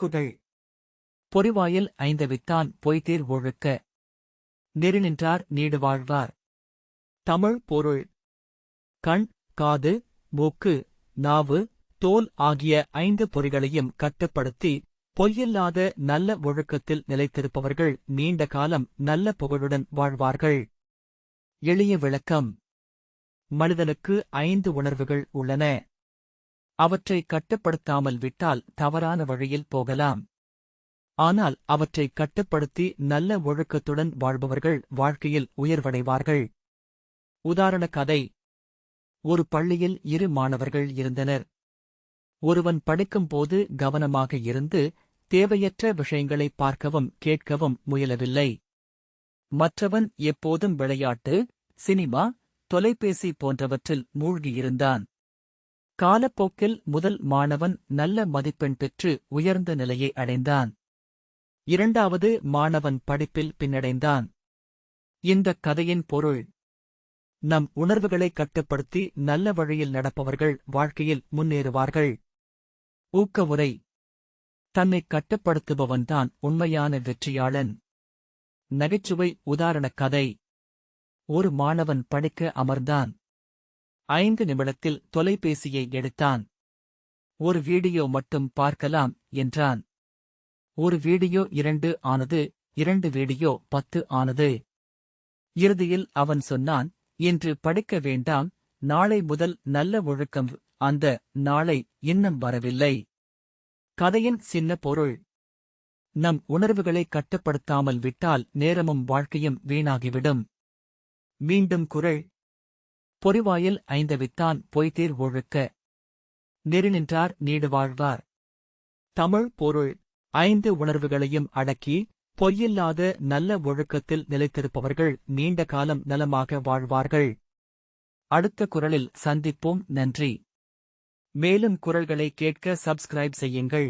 வழக்குகள். பொறிவாயில் ஐந்தவித்தான் பொய்தீர் ஒழுக்க. நெறிநின்றார் நீடு வாழ்வார். தமிழ் பொருள். கண், காது, மூக்கு, நாவு, தோல் ஆகிய 5 பொறிகளையும் கட்டுப்படுத்தி பொய்யில்லாத நல்ல ஒழுக்கத்தில் நிலைத்திருப்பவர்கள் நீண்ட காலம் நல்ல புகழுடன் வாழ்வார்கள். எளிய விளக்கம். மனிதனுக்கு 5 உணர்வுகள் உள்ளன. அவற்றை கட்டுப்படுத்தாமல் விட்டால் தவறான வழியில் போகலாம். ஆனால் அவற்றை கட்டுப்படுத்தி நல்ல ஒழுக்கத்துடன் வாழ்பவர்கள் வாழ்க்கையில் உயர்வடைவார்கள். உதாரண கதை. ஒரு பள்ளியில் 2 மாணவர்கள் இருந்தனர். ஒருவன் படிக்கும்போது கவனமாக இருந்து தேவையற்ற விஷயங்களை பார்க்கவும் கேட்கவும் முயலவில்லை. மற்றவன் எப்போதும் விளையாட்டு, சினிமா, தொலைபேசி போன்றவற்றில் மூழ்கியிருந்தான். காலப்போக்கில் முதல் மாணவன் நல்ல மதிப்பெண் பெற்று உயர்ந்த நிலையை அடைந்தான். 2வது மாணவன் படிப்பில் பின்னடைந்தான். இந்தக் கதையின் பொருள். நம் உணர்வுகளை கட்டுப்படுத்தி நல்ல வழியில் நடப்பவர்கள் வாழ்க்கையில் முன்னேறுவார்கள். ஊக்கவுரை. தன்னைக் கட்டுப்படுத்துபவன்தான் உண்மையான வெற்றியாளன். நகைச்சுவை உதாரண கதை. ஒரு மாணவன் படிக்க அமர்ந்தான். 5 நிமிடத்தில் தொலைபேசியை எடுத்தான். ஒரு வீடியோ மட்டும் பார்க்கலாம் என்றான். ஒரு வீடியோ 2 ஆனது, 2 வீடியோ 10 ஆனது. இறுதியில் அவன் சொன்னான், இன்று படிக்க வேண்டாம், நாளை முதல் நல்ல ஒழுக்கம். அந்த நாளை இன்னும் வரவில்லை. கதையின் சின்ன பொருள். நம் உணர்வுகளை கட்டுப்படுத்தாமல் விட்டால் நேரமும் வாழ்க்கையும் வீணாகிவிடும். மீண்டும் குறள். பொறிவாயில் ஐந்தவித்தான் பொய்தீர் ஒழுக்க. நெறிநின்றார் நீடு வாழ்வார். தமிழ் பொருள். 5 உணர்வுகளையும் அடக்கி பொய்யில்லாத நல்ல ஒழுக்கத்தில் நிலைத்திருப்பவர்கள் நீண்ட காலம் நலமாக வாழ்வார்கள். அடுத்த குறளில் சந்திப்போம். நன்றி. மேலும் குறள்களை கேட்க சப்ஸ்கிரைப் செய்யுங்கள்.